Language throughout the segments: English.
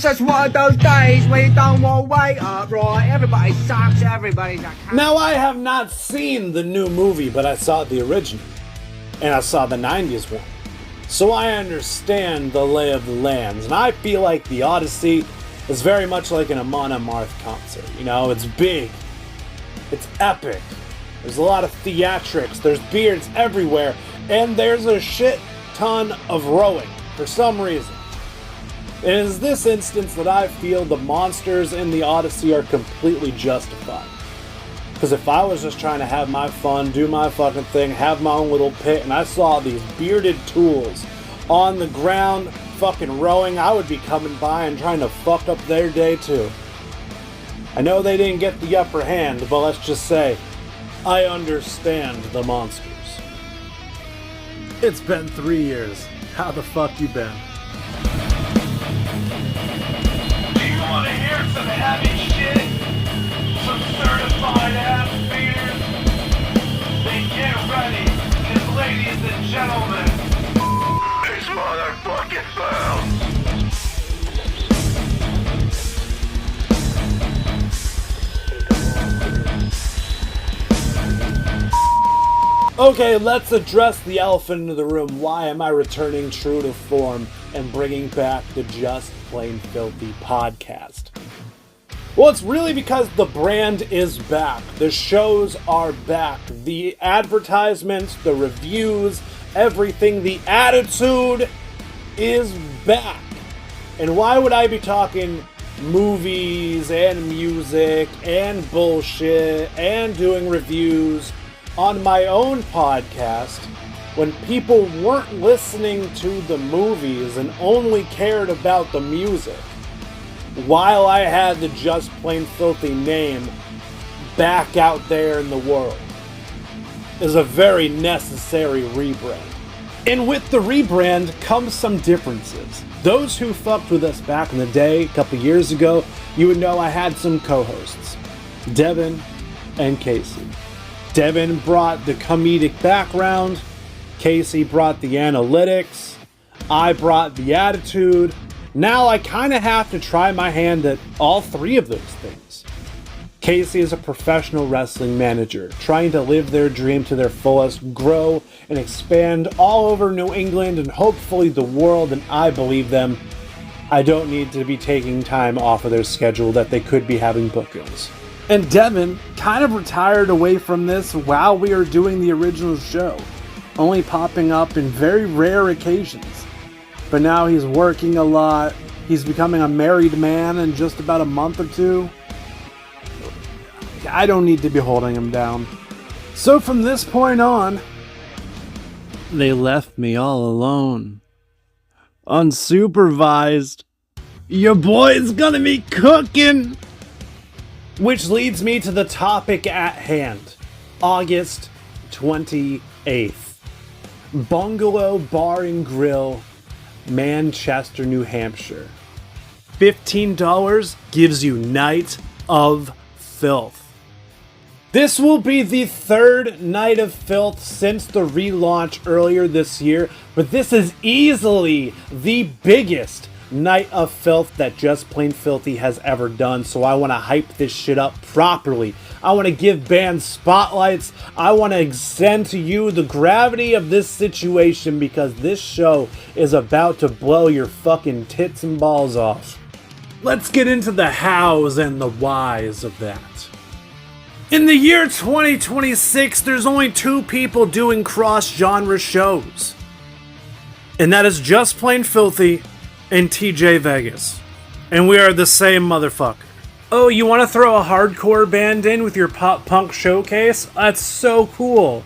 It's just one of those days where you don't want to wait up, right? Everybody sucks, everybody's a cunt. Now, I have not seen the new movie, but I saw the original. And I saw the 90s one. So I understand the lay of the lands. And I feel like the Odyssey is very much like an Amon Amarth concert. You know, it's big. It's epic. There's a lot of theatrics. There's beards everywhere. And there's a shit ton of rowing for some reason. It is this instance that I feel the monsters in the Odyssey are completely justified. Because if I was just trying to have my fun, do my fucking thing, have my own little pit, and I saw these bearded tools on the ground fucking rowing, I would be coming by and trying to fuck up their day too. I know they didn't get the upper hand, but let's just say, I understand the monsters. It's been 3 years. How the fuck you been? Do you want to hear some heavy shit? Some certified ass beaters? Then get ready, because ladies and gentlemen, it's motherfucking filth! Okay, let's address the elephant in the room. Why am I returning true to form and bringing back the Just Plain Filthy podcast? Well, it's really because the brand is back. The shows are back. The advertisements, the reviews, everything, the attitude is back. And why would I be talking movies and music and bullshit and doing reviews on my own podcast when people weren't listening to the movies and only cared about the music, while I had the Just Plain Filthy name back out there in the world? Is a very necessary rebrand. And with the rebrand comes some differences. Those who fucked with us back in the day, a couple years ago, you would know I had some co-hosts, Devin and Casey. Devin brought the comedic background, Casey brought the analytics, I brought the attitude. Now I kind of have to try my hand at all three of those things. Casey is a professional wrestling manager, trying to live their dream to their fullest, grow and expand all over New England and hopefully the world, and I believe them. I don't need to be taking time off of their schedule that they could be having bookings. And Devin kind of retired away from this while we were doing the original show, only popping up in very rare occasions. But now he's working a lot. He's becoming a married man in just about a month or two. I don't need to be holding him down. So from this point on, they left me all alone. Unsupervised. Your boy's gonna be cooking! Which leads me to the topic at hand. August 28th. Bungalow Bar and Grill, Manchester, New Hampshire. $15 gives you Night of Filth. This will be the third Night of Filth since the relaunch earlier this year, but this is easily the biggest Night of Filth that Just Plain Filthy has ever done, so I want to hype this shit up properly. I want to give bands spotlights. I want to extend to you the gravity of this situation, because this show is about to blow your fucking tits and balls off. Let's get into the hows and the whys of that. In the year 2026, there's only two people doing cross-genre shows, and that is Just Plain Filthy and TJ Vegas. And we are the same motherfucker. Oh, you want to throw a hardcore band in with your pop punk showcase? That's so cool.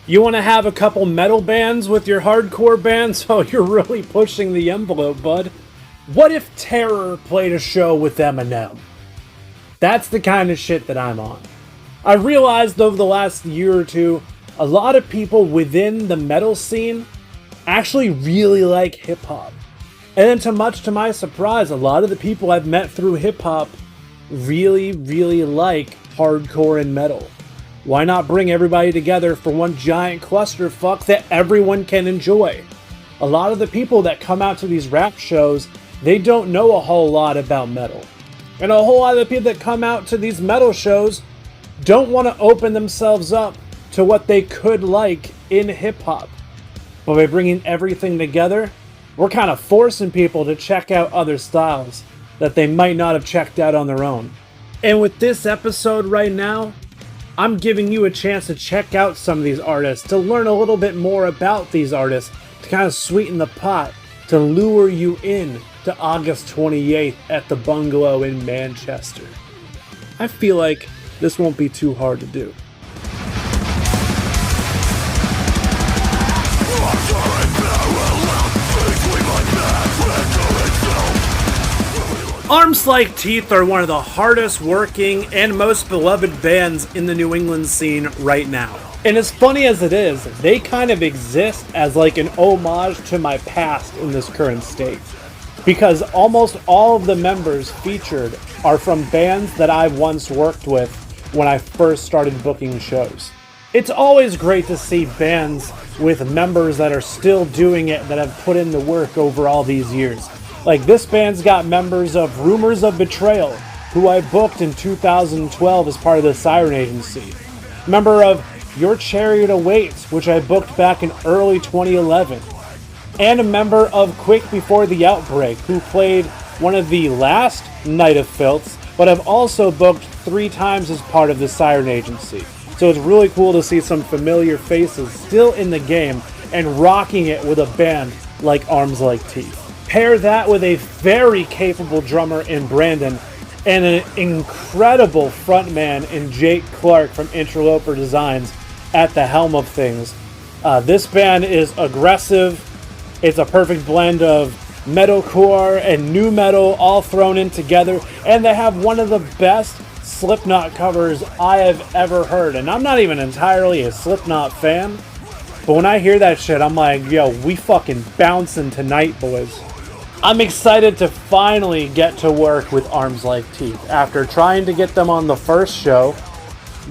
You want to have a couple metal bands with your hardcore bands? Oh, you're really pushing the envelope, bud. What if Terror played a show with Eminem? That's the kind of shit that I'm on. I realized over the last year or two, a lot of people within the metal scene actually really like hip-hop. And then much to my surprise, a lot of the people I've met through hip-hop really, really like hardcore and metal. Why not bring everybody together for one giant clusterfuck that everyone can enjoy? A lot of the people that come out to these rap shows, they don't know a whole lot about metal. And a whole lot of the people that come out to these metal shows don't want to open themselves up to what they could like in hip-hop. But by bringing everything together, we're kind of forcing people to check out other styles that they might not have checked out on their own. And with this episode right now, I'm giving you a chance to check out some of these artists, to learn a little bit more about these artists, to kind of sweeten the pot, to lure you in to August 28th at the Bungalow in Manchester. I feel like this won't be too hard to do. Arms Like Teeth are one of the hardest working and most beloved bands in the New England scene right now. And as funny as it is, they kind of exist as like an homage to my past in this current state. Because almost all of the members featured are from bands that I once worked with when I first started booking shows. It's always great to see bands with members that are still doing it, that have put in the work over all these years. Like this band's got members of Rumors of Betrayal, who I booked in 2012 as part of the Siren Agency. Member of Your Chariot Awaits, which I booked back in early 2011. And a member of Quick Before the Outbreak, who played one of the last Night of Filths, but I've also booked 3 times as part of the Siren Agency. So it's really cool to see some familiar faces still in the game and rocking it with a band like Arms Like Teeth. Pair that with a very capable drummer in Brandon and an incredible frontman in Jake Clark from Interloper Designs at the helm of things. This band is aggressive. It's a perfect blend of metalcore and nu metal all thrown in together, and they have one of the best Slipknot covers I have ever heard. And I'm not even entirely a Slipknot fan, but when I hear that shit, I'm like, yo, we fucking bouncing tonight, boys. I'm excited to finally get to work with Arms Like Teeth. After trying to get them on the first show,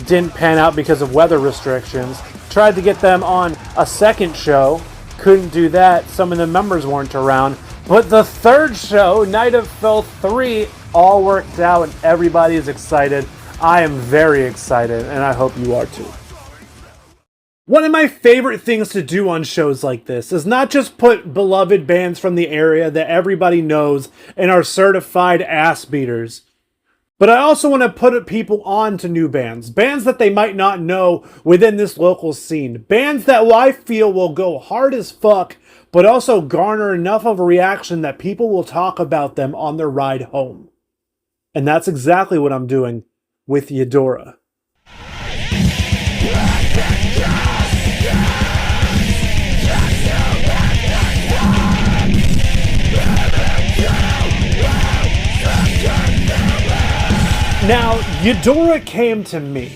didn't pan out because of weather restrictions. Tried to get them on a second show, couldn't do that, some of the members weren't around. But the third show, Night of Filth 3, all worked out and everybody is excited. I am very excited and I hope you are too. One of my favorite things to do on shows like this is not just put beloved bands from the area that everybody knows and are certified ass beaters, but I also want to put people on to new bands. Bands that they might not know within this local scene. Bands that I feel will go hard as fuck, but also garner enough of a reaction that people will talk about them on their ride home. And that's exactly what I'm doing with Eudora. Now, Eudora came to me.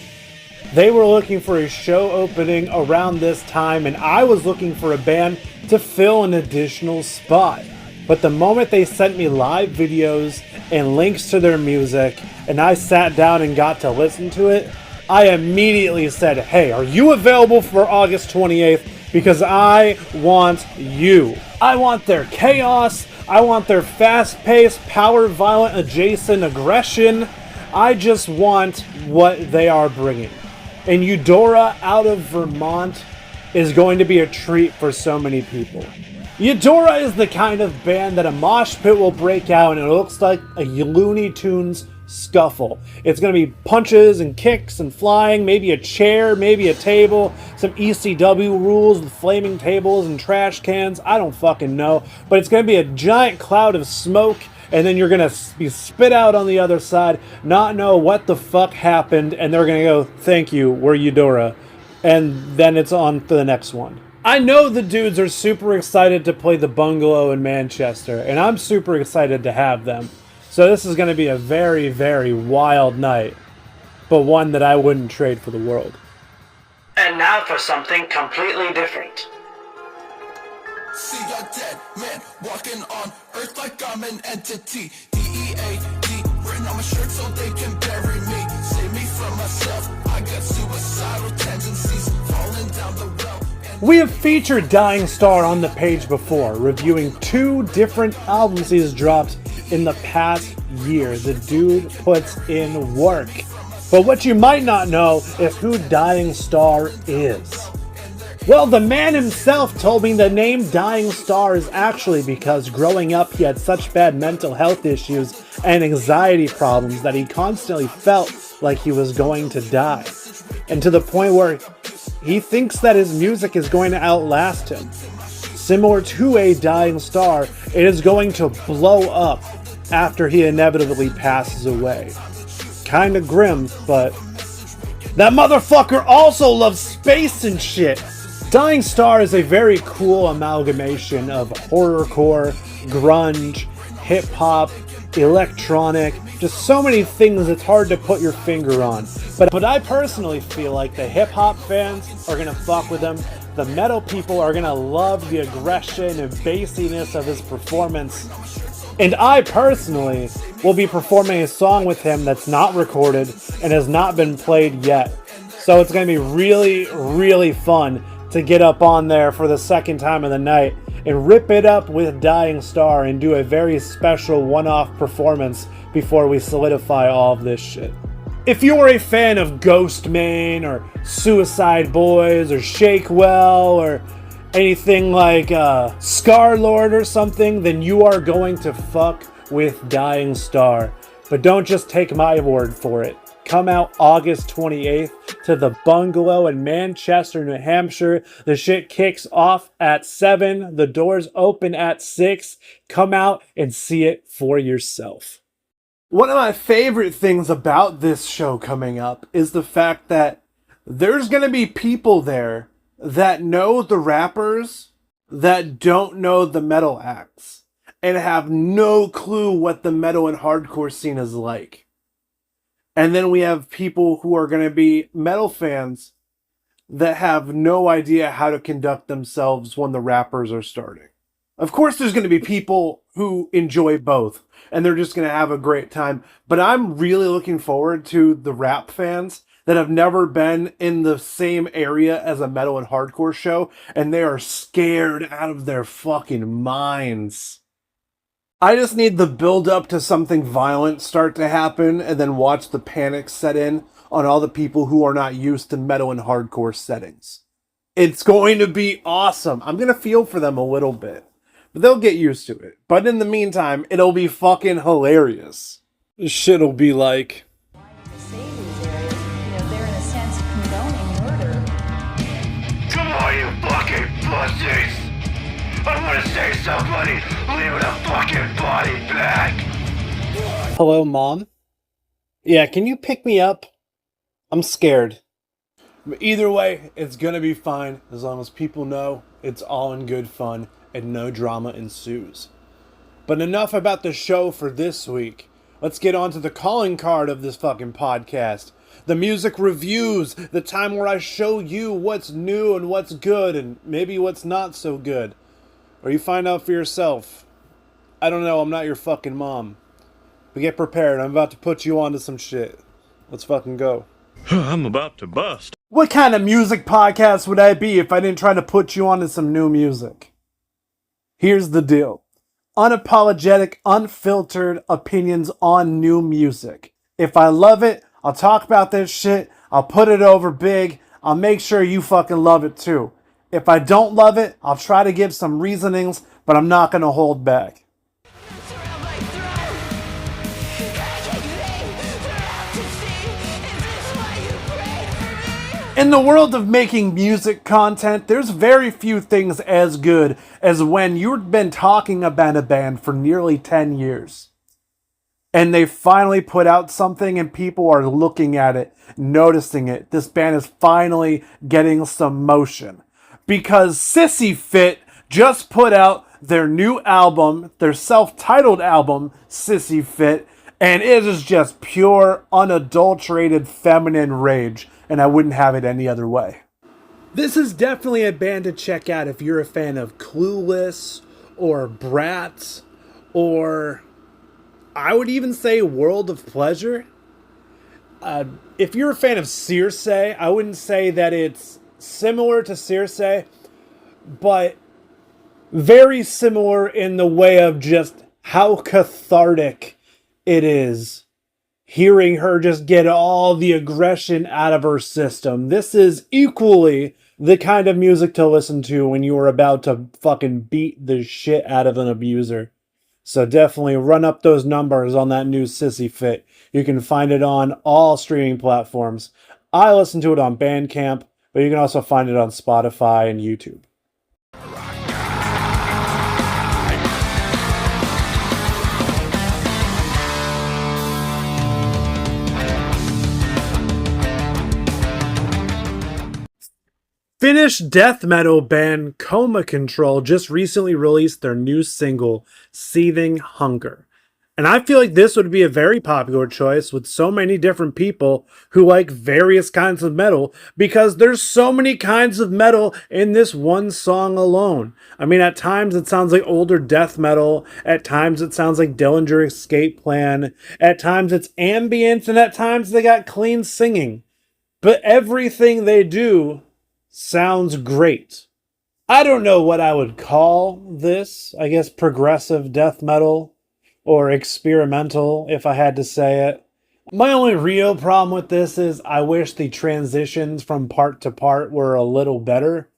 They were looking for a show opening around this time, and I was looking for a band to fill an additional spot. But the moment they sent me live videos and links to their music, and I sat down and got to listen to it, I immediately said, hey, are you available for August 28th? Because I want you. I want their chaos. I want their fast-paced, power-violent, adjacent aggression. I just want what they are bringing. And Eudora out of Vermont is going to be a treat for so many people. Eudora is the kind of band that a mosh pit will break out and it looks like a Looney Tunes scuffle. It's going to be punches and kicks and flying, maybe a chair, maybe a table, some ECW rules with flaming tables and trash cans. I don't fucking know. But it's going to be a giant cloud of smoke, and then you're going to be spit out on the other side, not know what the fuck happened, and they're going to go, thank you, we're Eudora. And then it's on to the next one. I know the dudes are super excited to play the Bungalow in Manchester, and I'm super excited to have them. So this is going to be a very, very wild night, but one that I wouldn't trade for the world. And now for something completely different. See a dead man walking on earth like I'm an entity. D-E-A-D written on my shirt so they can bury me. Save me from myself. I got suicidal tendencies falling down the well. We have featured Dying Star on the page before, reviewing 2 different albums he's dropped in the past year. The dude puts in work. But what you might not know is who Dying Star is. Well, the man himself told me the name Dying Star is actually because growing up he had such bad mental health issues and anxiety problems that he constantly felt like he was going to die. And to the point where he thinks that his music is going to outlast him. Similar to a dying star, it is going to blow up after he inevitably passes away. Kinda grim, but that motherfucker also loves space and shit! Dying Star is a very cool amalgamation of horrorcore, grunge, hip-hop, electronic, just so many things it's hard to put your finger on. But I personally feel like the hip-hop fans are gonna fuck with him, the metal people are gonna love the aggression and bassiness of his performance, and I personally will be performing a song with him that's not recorded and has not been played yet. So it's gonna be really, really fun to get up on there for the second time of the night and rip it up with Dying Star and do a very special one-off performance before we solidify all of this shit. If you're a fan of Ghostman or Suicide Boys or Shakewell or anything like Scarlord or something, then you are going to fuck with Dying Star. But don't just take my word for it. Come out August 28th to the Bungalow in Manchester, New Hampshire. The shit kicks off at 7. The doors open at 6. Come out and see it for yourself. One of my favorite things about this show coming up is the fact that there's going to be people there that know the rappers that don't know the metal acts and have no clue what the metal and hardcore scene is like. And then we have people who are going to be metal fans that have no idea how to conduct themselves when the rappers are starting. Of course, there's going to be people who enjoy both, and they're just going to have a great time. But I'm really looking forward to the rap fans that have never been in the same area as a metal and hardcore show, and they are scared out of their fucking minds. I just need the build up to something violent start to happen and then watch the panic set in on all the people who are not used to metal and hardcore settings. It's going to be awesome. I'm going to feel for them a little bit, but they'll get used to it. But in the meantime, it'll be fucking hilarious. This shit'll be like... Come on, you fucking pussies! I want to say somebody, leave the fucking body back! Hello, Mom? Yeah, can you pick me up? I'm scared. But either way, it's gonna be fine as long as people know it's all in good fun and no drama ensues. But enough about the show for this week. Let's get on to the calling card of this fucking podcast. The music reviews, the time where I show you what's new and what's good and maybe what's not so good. Or you find out for yourself. I don't know, I'm not your fucking mom. But get prepared, I'm about to put you onto some shit. Let's fucking go. I'm about to bust. What kind of music podcast would I be if I didn't try to put you onto some new music? Here's the deal. Unapologetic, unfiltered opinions on new music. If I love it, I'll talk about this shit, I'll put it over big, I'll make sure you fucking love it too. If I don't love it, I'll try to give some reasonings, but I'm not going to hold back. In the world of making music content, there's very few things as good as when you've been talking about a band for nearly 10 years. And they finally put out something and people are looking at it, noticing it. This band is finally getting some motion. Because SISSYFIT just put out their new album, their self-titled album, SISSYFIT, and it is just pure, unadulterated feminine rage, and I wouldn't have it any other way. This is definitely a band to check out if you're a fan of Clueless, or Bratz, or I would even say World of Pleasure. If you're a fan of Circe, I wouldn't say that it's similar to Circe, but very similar in the way of just how cathartic it is hearing her just get all the aggression out of her system. This is equally the kind of music to listen to when you are about to fucking beat the shit out of an abuser. So definitely run up those numbers on that new SISSYFIT. You can find it on all streaming platforms. I listen to it on Bandcamp, but you can also find it on Spotify and YouTube. Finnish death metal band COMA CONTROL just recently released their new single, Seething Hunger. And I feel like this would be a very popular choice with so many different people who like various kinds of metal, because there's so many kinds of metal in this one song alone. I mean, at times it sounds like older death metal, at times it sounds like Dillinger Escape Plan, at times it's ambient, and at times they got clean singing. But everything they do sounds great. I don't know what I would call this. I guess progressive death metal or experimental, if I had to say it. My only real problem with this is I wish the transitions from part to part were a little better.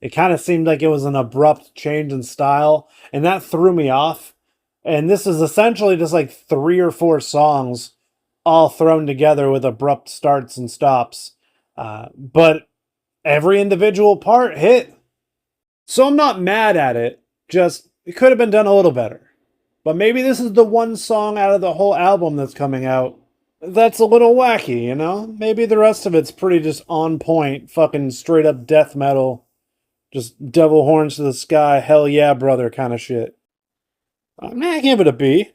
It kind of seemed like it was an abrupt change in style, and that threw me off. And this is essentially just like 3 or 4 songs all thrown together with abrupt starts and stops. But every individual part hit. So I'm not mad at it, just it could have been done a little better. But maybe this is the one song out of the whole album that's coming out that's a little wacky, you know? Maybe the rest of it's pretty just on point, fucking straight up death metal, just devil horns to the sky, hell yeah brother kind of shit. I give it a B.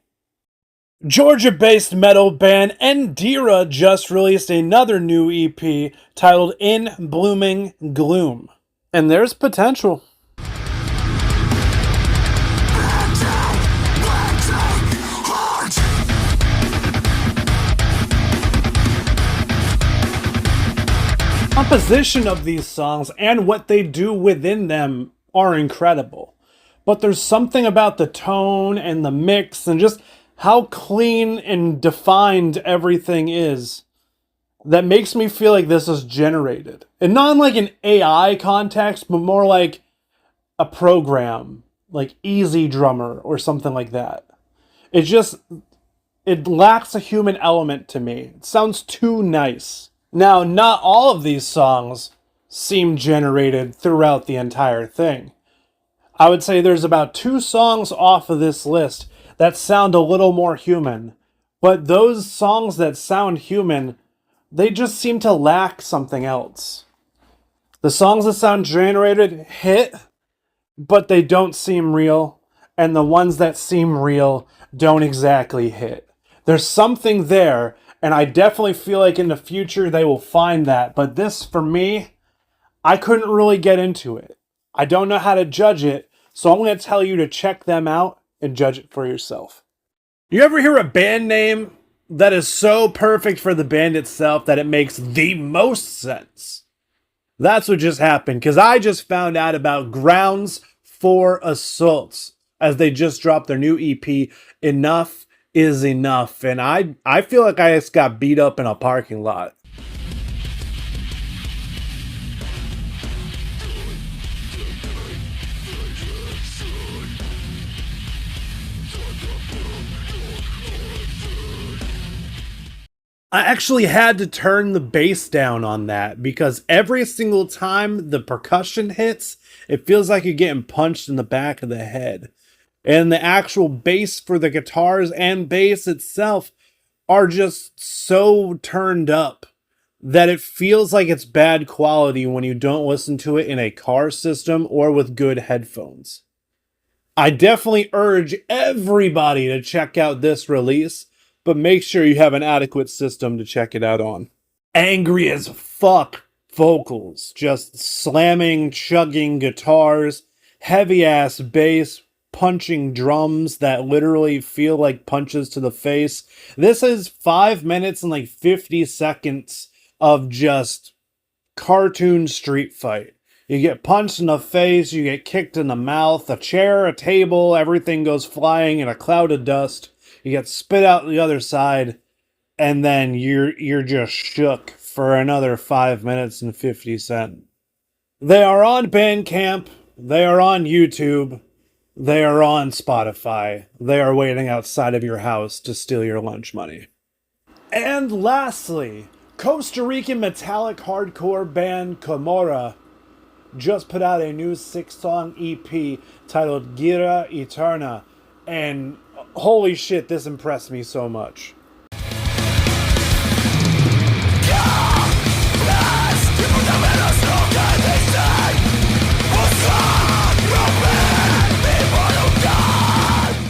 Georgia-based metal band ENDERA just released another new EP titled In Blooming Gloom. And there's potential. Composition of these songs and what they do within them are incredible. But there's something about the tone and the mix and just how clean and defined everything is that makes me feel like this is generated. And not in like an AI context, but more like a program, like Easy Drummer or something like that. It lacks a human element to me. It sounds too nice. Now, not all of these songs seem generated throughout the entire thing. I would say there's about 2 songs off of this list that sound a little more human. But those songs that sound human, they just seem to lack something else. The songs that sound generated hit, but they don't seem real. And the ones that seem real don't exactly hit. There's something there, and I definitely feel like in the future they will find that. But this, for me, I couldn't really get into it. I don't know how to judge it, so I'm going to tell you to check them out and judge it for yourself. You ever hear a band name that is so perfect for the band itself that it makes the most sense? That's what just happened, because I just found out about Grounds for Assault as they just dropped their new EP, Enuff Iz Enuff, and I feel like I just got beat up in a parking lot. I actually had to turn the bass down on that because every single time the percussion hits, it feels like you're getting punched in the back of the head. And the actual bass for the guitars and bass itself are just so turned up that it feels like it's bad quality when you don't listen to it in a car system or with good headphones. I definitely urge everybody to check out this release, but make sure you have an adequate system to check it out on. Angry as fuck vocals, just slamming, chugging guitars, heavy ass bass, punching drums that literally feel like punches to the face. This is 5 minutes and like 50 seconds of just cartoon street fight. You get punched in the face, you get kicked in the mouth, a chair, a table, everything goes flying in a cloud of dust. You get spit out the other side, and then you're just shook for another 5 minutes and 50 cents. They are on Bandcamp, they are on YouTube, they are on Spotify. They are waiting outside of your house to steal your lunch money. And lastly, Costa Rican Metallic Hardcore band CAMORRA just put out a new 6-song EP titled Guerra Eterna, and holy shit, this impressed me so much.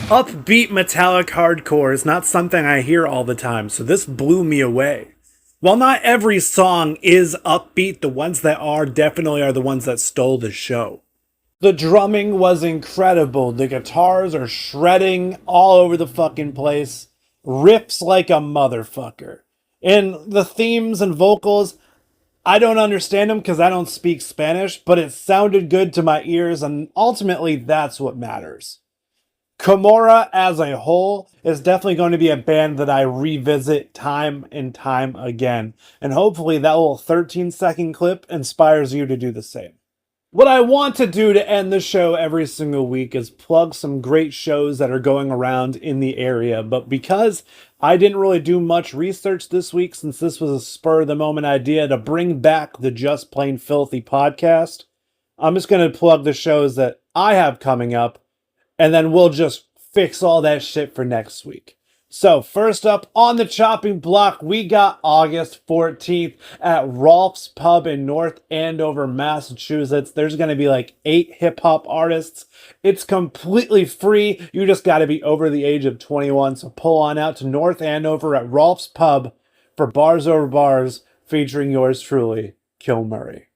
Upbeat metallic hardcore is not something I hear all the time, so this blew me away. While not every song is upbeat, the ones that are definitely are the ones that stole the show. The drumming was incredible. The guitars are shredding all over the fucking place. Riffs like a motherfucker. And the themes and vocals, I don't understand them because I don't speak Spanish, but it sounded good to my ears, and ultimately that's what matters. CAMORRA as a whole is definitely going to be a band that I revisit time and time again. And hopefully that little 13-second clip inspires you to do the same. What I want to do to end the show every single week is plug some great shows that are going around in the area. But because I didn't really do much research this week, since this was a spur-of-the-moment idea to bring back the Just Plain Filthy podcast, I'm just going to plug the shows that I have coming up, and then we'll just fix all that shit for next week. So first up on the chopping block, we got August 14th at Rolf's Pub in North Andover, Massachusetts. There's going to be like 8 hip-hop artists. It's completely free. You just got to be over the age of 21. So pull on out to North Andover at Rolf's Pub for Bars Over Bars featuring yours truly, Kill Murray.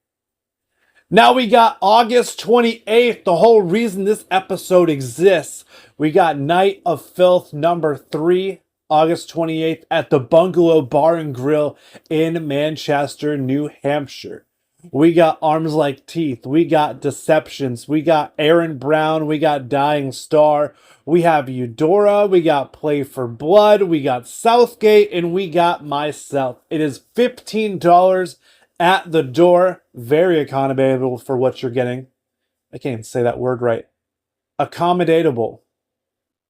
Now we got August 28th, the whole reason this episode exists. We got Night of Filth number 3, August 28th at the Bungalow Bar and Grill in Manchester, New Hampshire. We got Arms Like Teeth, we got Deceptions, we got Aaron Brown, we got Dying Star, we have Eudora, we got Play for Blood, we got Southgate, and we got myself. It is $15 at the door. Very accommodatable for what you're getting. I can't even say that word right. Accommodatable.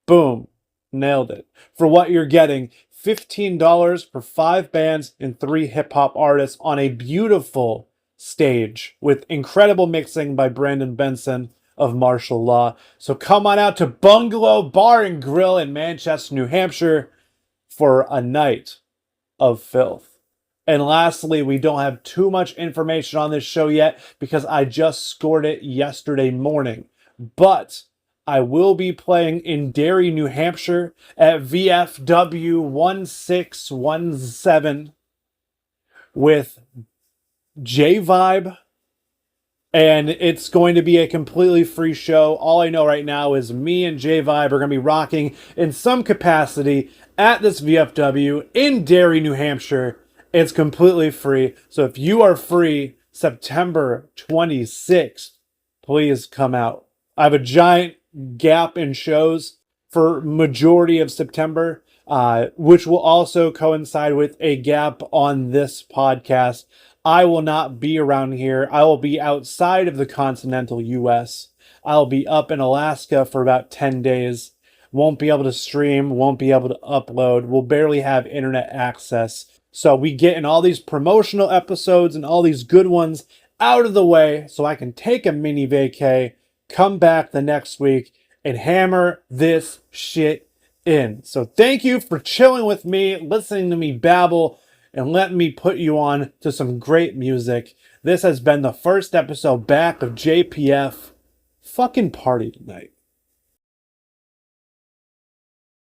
Boom. Nailed it. For what you're getting, $15 for 5 bands and 3 hip-hop artists on a beautiful stage with incredible mixing by Brandon Benson of Martial Law. So come on out to Bungalow Bar and Grill in Manchester, New Hampshire for a night of filth. And lastly, we don't have too much information on this show yet because I just scored it yesterday morning. But I will be playing in Derry, New Hampshire at VFW 1617 with J-Vibe. And it's going to be a completely free show. All I know right now is me and J-Vibe are going to be rocking in some capacity at this VFW in Derry, New Hampshire. It's completely free. So if you are free September 26th, please come out. I have a giant gap in shows for majority of September, which will also coincide with a gap on this podcast. I will not be around here. I will be outside of the continental US. I'll be up in Alaska for about 10 days. Won't be able to stream, won't be able to upload. We'll barely have internet access. So we get in all these promotional episodes and all these good ones out of the way so I can take a mini vacay, come back the next week, and hammer this shit in. So thank you for chilling with me, listening to me babble, and letting me put you on to some great music. This has been the first episode back of JPF. Fucking party tonight.